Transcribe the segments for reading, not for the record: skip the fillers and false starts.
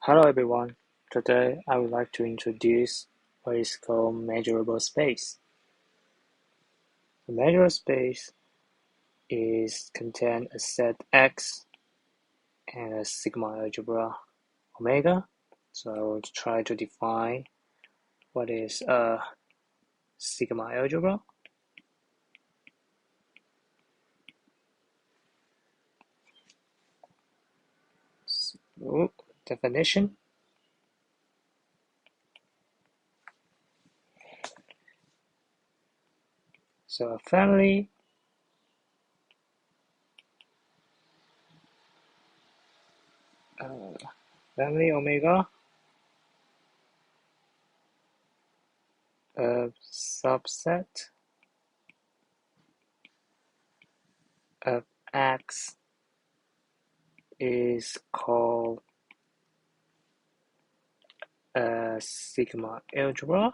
Hello everyone. Today I would like to introduce what is called measurable space. The measurable space is contain a set X and a sigma algebra omega. So I will try to define what is a sigma algebra. So, definition. So a family omega of subset of X is called a sigma algebra.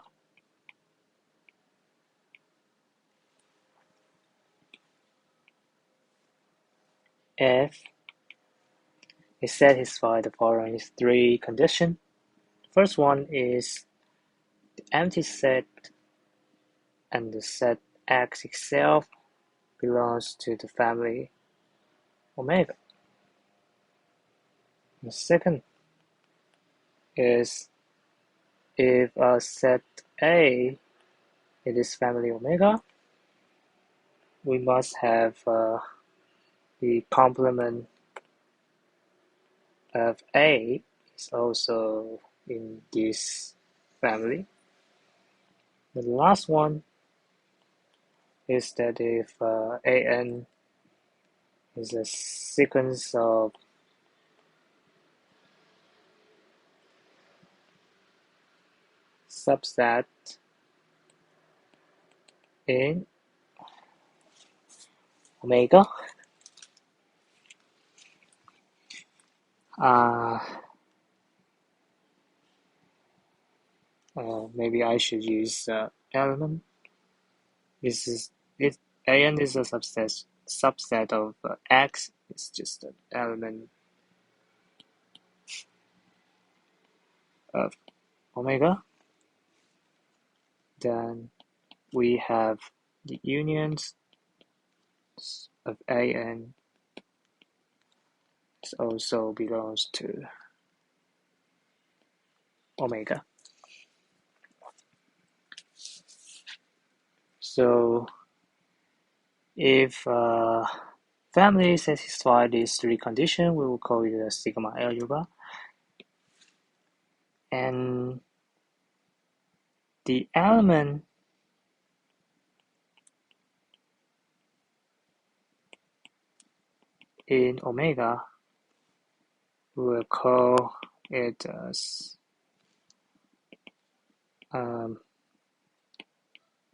If it satisfies the following three conditions. First one is the empty set and the set X itself belongs to the family omega. The second is if a set A is family omega, we must have the complement of A is also in this family. The last one is that if AN is a sequence of subset in omega. Uh, Maybe I should use element. This is it. AN is a subset of X. It's just an element of omega. Then we have the unions of AN. It also belongs to omega. So if family satisfy these three conditions, we will call it a sigma algebra. And the element in omega, we will call it as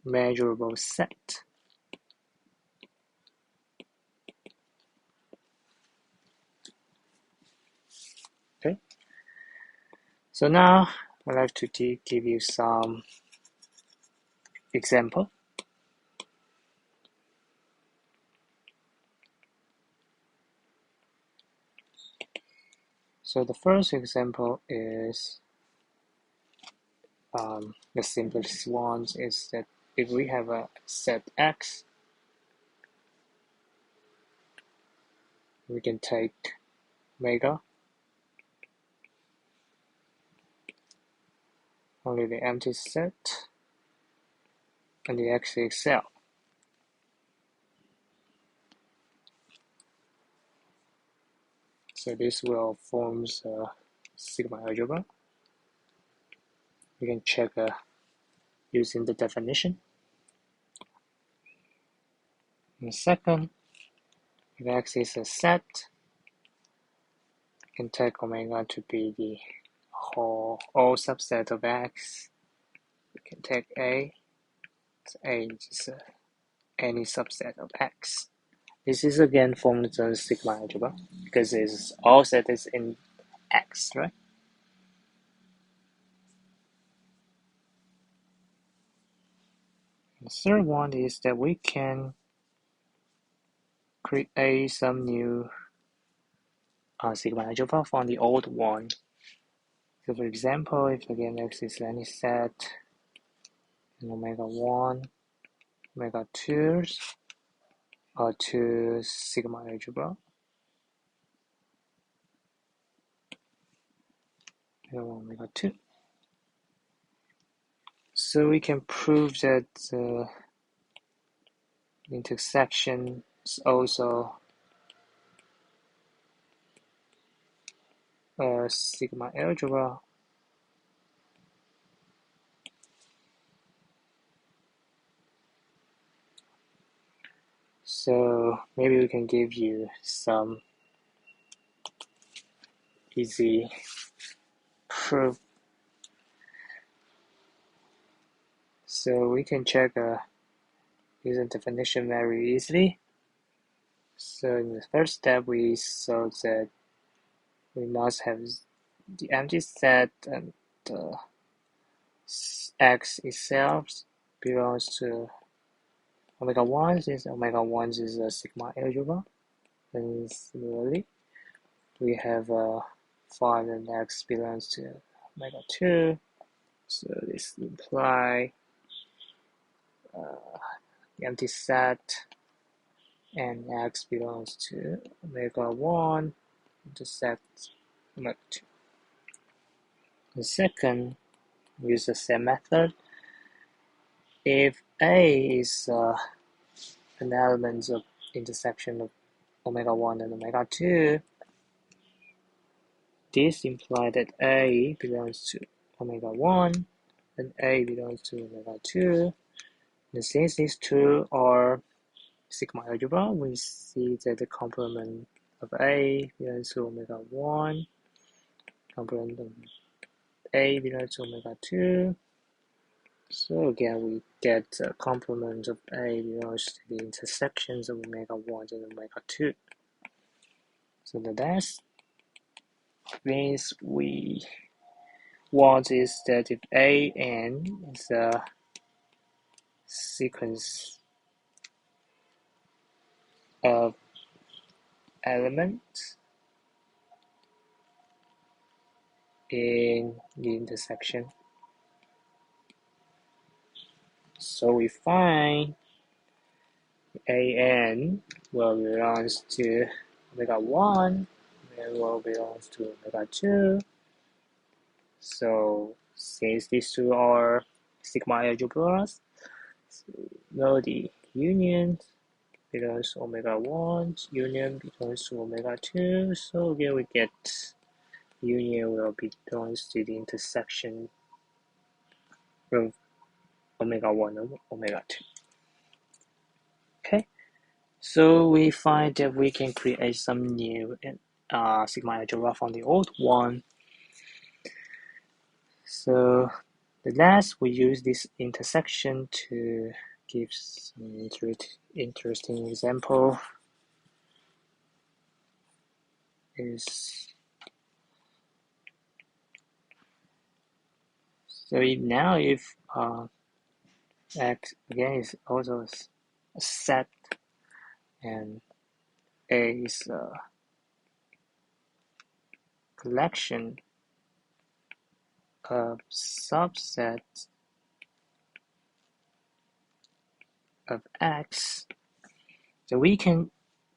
measurable set. Okay. So now I'd like to give you some example. So the first example is the simplest one is that if we have a set X, we can take omega, only the empty set, and the X itself. So this will form a sigma algebra. We can check using the definition. And second, if X is a set, we can take omega to be the all subset of X. We can take A, so A is any subset of X. This is again formed as sigma algebra because it's all set is in X, right? The third one is that we can create some new sigma algebra from the old one. So for example, if again x is any set and omega 1, omega 2s are to sigma algebra, omega 2. So we can prove that intersection is also a sigma algebra. So maybe we can give you some easy proof. So we can check using definition very easily. So in the first step, we saw that we must have the empty set and x itself belongs to omega 1, since omega 1 is a sigma algebra. And similarly, we have 5 and x belongs to omega 2. So this implies the empty set and x belongs to omega 1 intersect omega 2. The second, we use the same method. If A is an element of intersection of omega 1 and omega 2, this implies that A belongs to omega 1 and A belongs to omega 2. And since these two are sigma algebra, we see that the complement of A belongs to omega 1, complement of A belongs to omega 2. So again, we get the complement of A belongs to the intersections of omega 1 and omega 2. So the last things we want is that if A n is a sequence of elements in the intersection, so we find an will belongs to omega 1 and will belongs to omega 2. So since these two are sigma algebras, so know the union belongs to omega 1, union belongs to omega 2. So again we get union will belongs to the intersection of omega 1 and omega 2. Okay, so we find that we can create some new sigma algebra from the old one. So the last, we use this intersection to give some interesting example. Is so if x again is also a set and A is a collection of subsets of x, so we can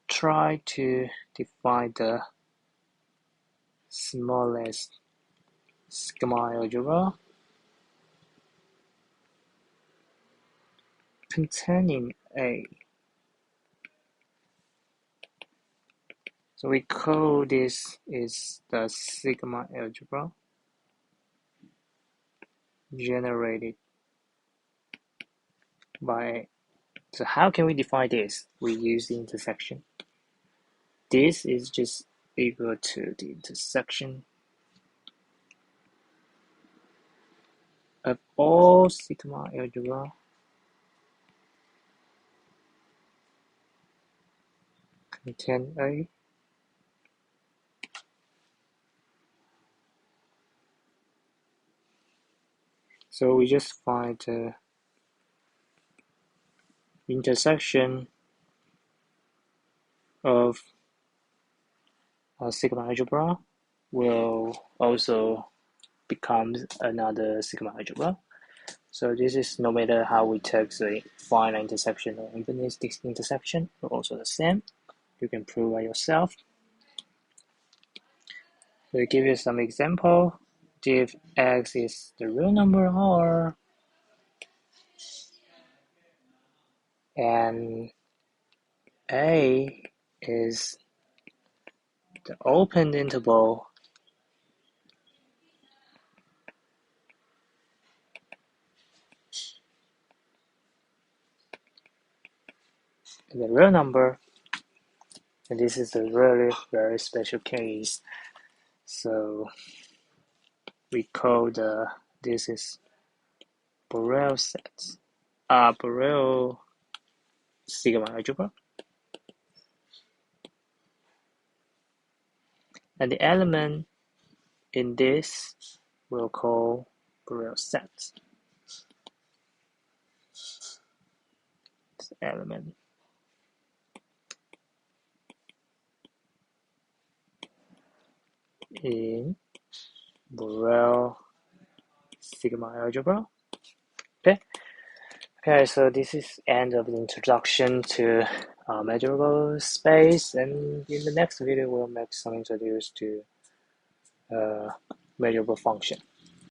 try to define the smallest sigma algebra containing A. So we call this is the sigma algebra generated by. So how can we define this? We use the intersection. This is just equal to the intersection of all sigma algebra contain A. So we just find the intersection of sigma algebra will also becomes another sigma algebra. So this is no matter how we take the finite intersection or infinite intersection, also the same. You can prove by yourself. So to give you some example, if x is the real number R and A is the open interval, the real number, and this is a really very special case. So we call this is Bartle set, Bartle sigma algebra, and the element in this we'll call Bartle set. This element in Bartle sigma algebra. Okay, so this is end of the introduction to measurable space, and in the next video we'll make some introduce to measurable function.